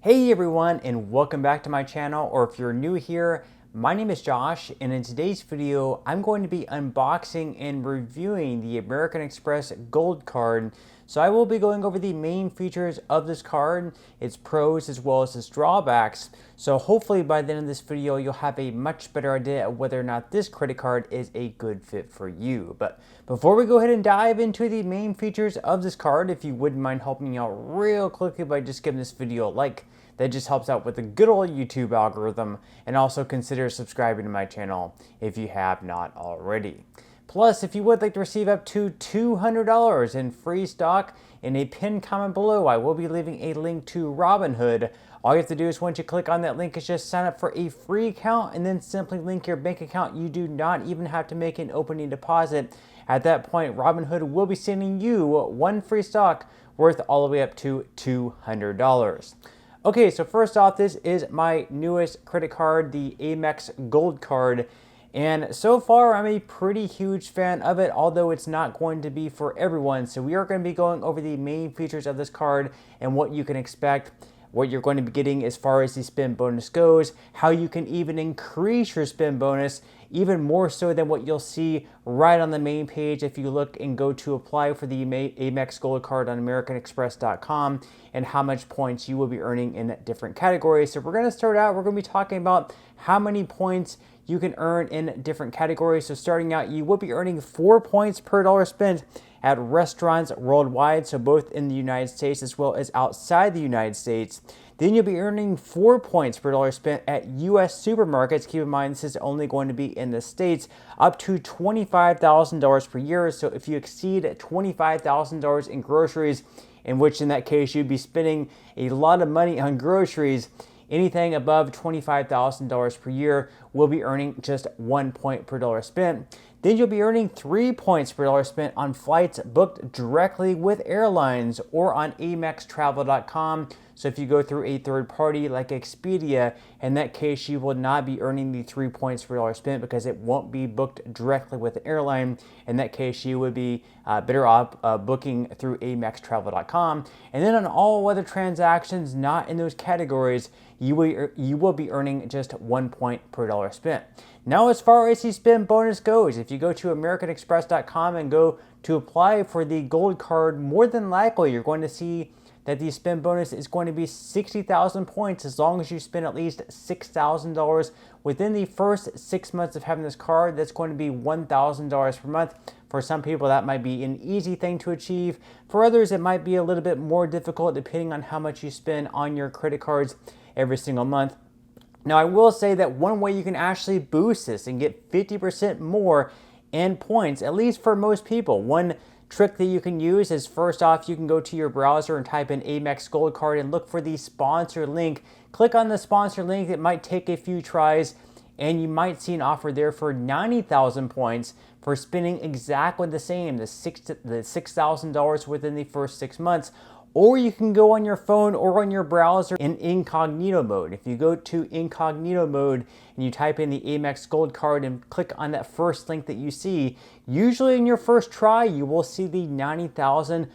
Hey everyone, and welcome back to my channel, or if you're new here, my name is Josh, and in today's video, I'm going to be unboxing and reviewing the American Express Gold Card. So I will be going over the main features of this card, its pros as well as its drawbacks. So hopefully by the end of this video, you'll have a much better idea of whether or not this credit card is a good fit for you. But before we go ahead and dive into the main features of this card, if you wouldn't mind helping me out real quickly by just giving this video a like, that just helps out with the good old YouTube algorithm, and also consider subscribing to my channel if you have not already. Plus, if you would like to receive up to $200 in free stock, in a pinned comment below, I will be leaving a link to Robinhood. All you have to do is once you click on that link is just sign up for a free account and then simply link your bank account. You do not even have to make an opening deposit. At that point, Robinhood will be sending you one free stock worth all the way up to $200. Okay, so first off, this is my newest credit card, the AMEX Gold Card. And so far, I'm a pretty huge fan of it, although it's not going to be for everyone. So we are going to be going over the main features of this card and what you can expect, what you're going to be getting as far as the spend bonus goes, how you can even increase your spend bonus, even more so than what you'll see right on the main page if you look and go to apply for the AMEX Gold Card on AmericanExpress.com, and how much points you will be earning in different categories. So we're going to start out, we're going to be talking about how many points you can earn in different categories. So starting out, you will be earning 4 points per dollar spent at restaurants worldwide, so both in the United States as well as outside the United States. Then you'll be earning 4 points per dollar spent at U.S. supermarkets. Keep in mind, this is only going to be in the States, up to $25,000 per year. So if you exceed $25,000 in groceries, in which in that case you'd be spending a lot of money on groceries, anything above $25,000 per year will be earning just 1 point per dollar spent. Then you'll be earning 3 points per dollar spent on flights booked directly with airlines or on AMEXtravel.com. So if you go through a third party like Expedia, in that case you will not be earning the 3 points per dollar spent because it won't be booked directly with the airline. In that case, you would be better off booking through AMEXtravel.com. And then on all other transactions not in those categories, you will be earning just 1 point per dollar spent. Now, as far as the spend bonus goes, if you go to AmericanExpress.com and go to apply for the gold card, more than likely you're going to see that the spend bonus is going to be 60,000 points as long as you spend at least $6,000 within the first 6 months of having this card. That's going to be $1,000 per month. For some people, that might be an easy thing to achieve. For others, it might be a little bit more difficult depending on how much you spend on your credit cards every single month. Now, I will say that one way you can actually boost this and get 50% more in points, at least for most people. One trick that you can use is, first off, you can go to your browser and type in AMEX Gold Card and look for the sponsor link. Click on the sponsor link. It might take a few tries, and you might see an offer there for 90,000 points for spending exactly the same, the $6,000 within the first 6 months. Or you can go on your phone or on your browser in incognito mode. If you go to incognito mode and you type in the AMEX Gold Card and click on that first link that you see, usually in your first try, you will see the 90,000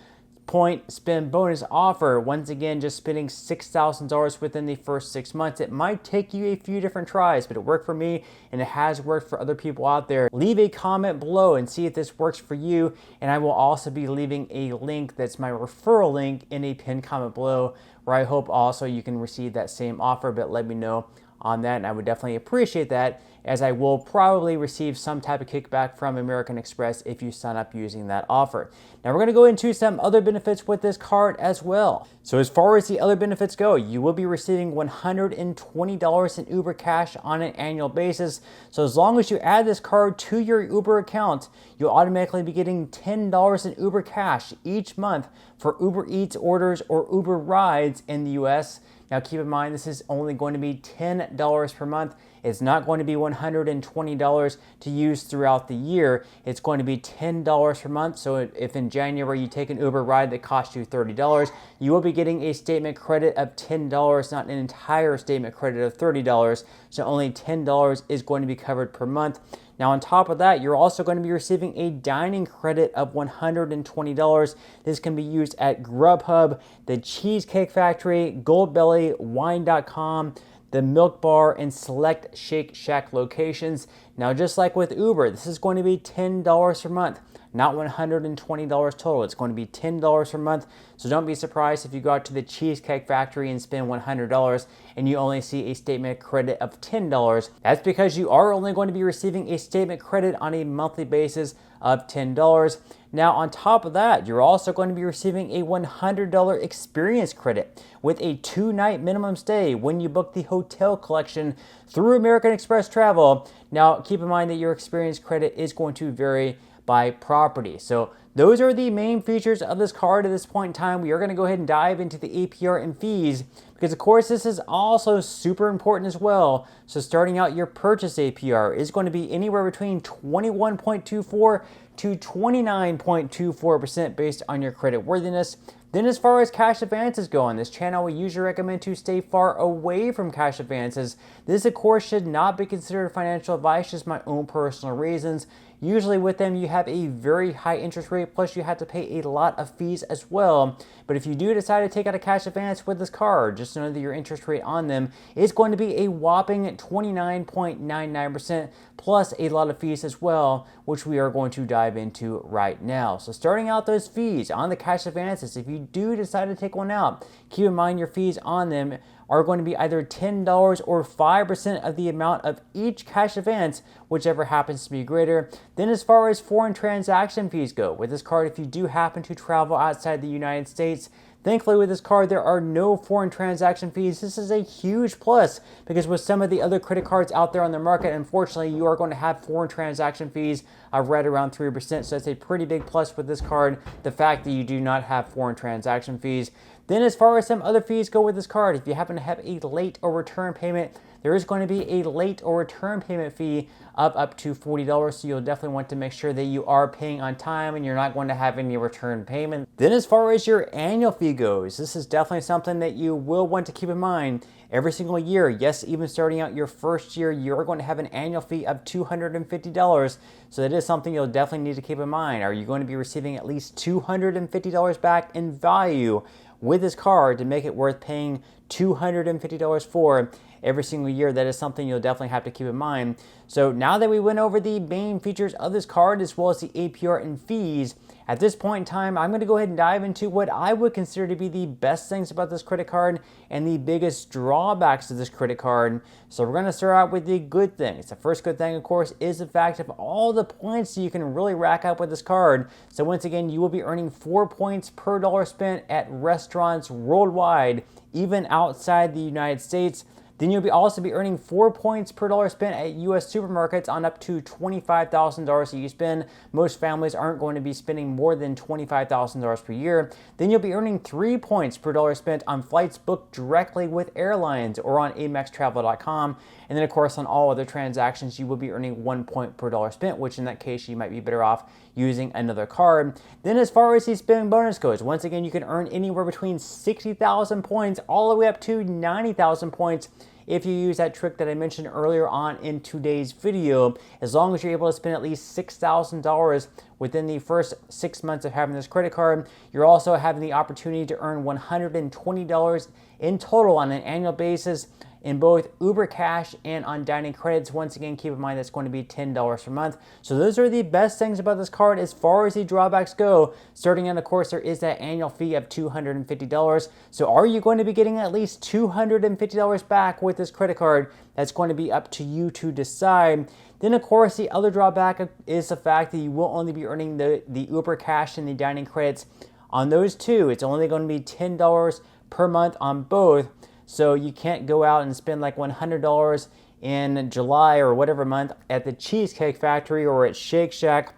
point spend bonus offer. Once again, just spending $6,000 within the first 6 months. It might take you a few different tries, but it worked for me and it has worked for other people out there. Leave a comment below and see if this works for you. And I will also be leaving a link that's my referral link in a pinned comment below, where I hope also you can receive that same offer, but let me know on that, and I would definitely appreciate that, as I will probably receive some type of kickback from American Express if you sign up using that offer. Now we're going to go into some other benefits with this card as well. So as far as the other benefits go, you will be receiving $120 in Uber cash on an annual basis. So as long as you add this card to your Uber account, you'll automatically be getting $10 in Uber cash each month for Uber Eats orders or Uber rides in the US. Now keep in mind, this is only going to be $10 per month. It's not going to be $120 to use throughout the year. It's going to be $10 per month. So if in January you take an Uber ride that costs you $30, you will be getting a statement credit of $10, not an entire statement credit of $30. So only $10 is going to be covered per month. Now on top of that, you're also going to be receiving a dining credit of $120. This can be used at Grubhub, the Cheesecake Factory, Goldbelly, Wine.com, the Milk Bar, and select Shake Shack locations. Now just like with Uber, this is going to be $10 per month, not $120 total. It's going to be $10 per month. So don't be surprised if you go out to the Cheesecake Factory and spend $100 and you only see a statement credit of $10. That's because you are only going to be receiving a statement credit on a monthly basis of $10. Now on top of that, you're also going to be receiving a $100 experience credit with a 2-night minimum stay when you book the hotel collection through American Express Travel. Now keep in mind that your experience credit is going to vary by property. So those are the main features of this card at this point in time. We are going to go ahead and dive into the APR and fees because of course this is also super important as well. So starting out, your purchase APR is going to be anywhere between 21.24 to 29.24% based on your credit worthiness. Then as far as cash advances go on this channel, we usually recommend to stay far away from cash advances. This of course should not be considered financial advice, just my own personal reasons. Usually with them you have a very high interest rate, plus you have to pay a lot of fees as well. But if you do decide to take out a cash advance with this card, just know that your interest rate on them is going to be a whopping 29.99% plus a lot of fees as well, which we are going to dive into right now. So starting out, those fees on the cash advances, if you do decide to take one out, keep in mind your fees on them are going to be either $10 or 5% of the amount of each cash advance, whichever happens to be greater. Then as far as foreign transaction fees go, with this card, if you do happen to travel outside the United States, thankfully with this card there are no foreign transaction fees. This is a huge plus because with some of the other credit cards out there on the market, unfortunately you are going to have foreign transaction fees of right around 3%. So that's a pretty big plus with this card, the fact that you do not have foreign transaction fees. Then as far as some other fees go with this card, if you happen to have a late or return payment, there is going to be a late or return payment fee of up to $40. So you'll definitely want to make sure that you are paying on time and you're not going to have any return payment. Then as far as your annual fee goes, this is definitely something that you will want to keep in mind. Every single year, yes, even starting out your first year, you're going to have an annual fee of $250. So that is something you'll definitely need to keep in mind. Are you going to be receiving at least $250 back in value with this card to make it worth paying $250 for every single year? That is something you'll definitely have to keep in mind. So now that we went over the main features of this card as well as the APR and fees, at this point in time, I'm going to go ahead and dive into what I would consider to be the best things about this credit card and the biggest drawbacks of this credit card. So we're going to start out with the good things. The first good thing, of course, is the fact of all the points you can really rack up with this card. So once again, you will be earning 4 points per dollar spent at restaurants worldwide, even outside the United States. Then you'll also be earning 4 points per dollar spent at U.S. supermarkets on up to $25,000 that you spend. Most families aren't going to be spending more than $25,000 per year. Then you'll be earning 3 points per dollar spent on flights booked directly with airlines or on AMEXtravel.com. And then of course on all other transactions you will be earning 1 point per dollar spent, which in that case you might be better off using another card. Then as far as the spending bonus goes, once again you can earn anywhere between 60,000 points all the way up to 90,000 points if you use that trick that I mentioned earlier on in today's video. As long as you're able to spend at least $6,000 within the first 6 months of having this credit card, you're also having the opportunity to earn $120 in total on an annual basis in both Uber Cash and on dining credits. Once again, keep in mind that's going to be $10 per month. So those are the best things about this card as far as the drawbacks go. Starting out, of course, there is that annual fee of $250. So are you going to be getting at least $250 back with this credit card? That's going to be up to you to decide. Then, of course, the other drawback is the fact that you will only be earning the Uber Cash and the dining credits on those two. It's only going to be $10 per month on both. So you can't go out and spend like $100 in July or whatever month at the Cheesecake Factory or at Shake Shack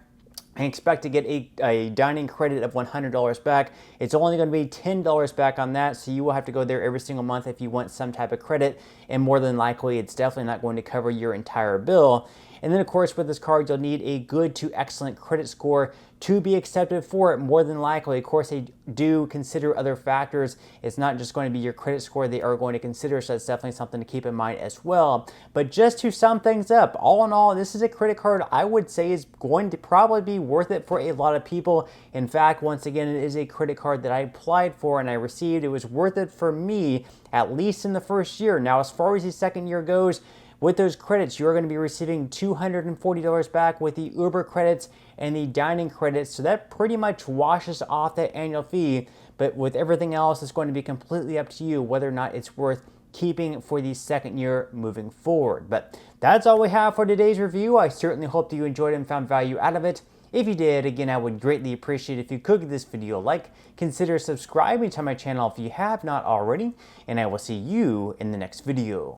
and expect to get a dining credit of $100 back. It's only going to be $10 back on that, so you will have to go there every single month if you want some type of credit, and more than likely it's definitely not going to cover your entire bill. And then of course with this card, you'll need a good to excellent credit score to be accepted for it. More than likely, of course, they do consider other factors. It's not just going to be your credit score they are going to consider, so that's definitely something to keep in mind as well. But just to sum things up, all in all, this is a credit card I would say is going to probably be worth it for a lot of people. In fact, once again, it is a credit card that I applied for and I received. It was worth it for me, at least in the first year. Now, as far as the second year goes, with those credits, you're going to be receiving $240 back with the Uber credits and the dining credits. So that pretty much washes off that annual fee. But with everything else, it's going to be completely up to you whether or not it's worth keeping for the second year moving forward. But that's all we have for today's review. I certainly hope that you enjoyed and found value out of it. If you did, again, I would greatly appreciate if you could give this video a like. Consider subscribing to my channel if you have not already. And I will see you in the next video.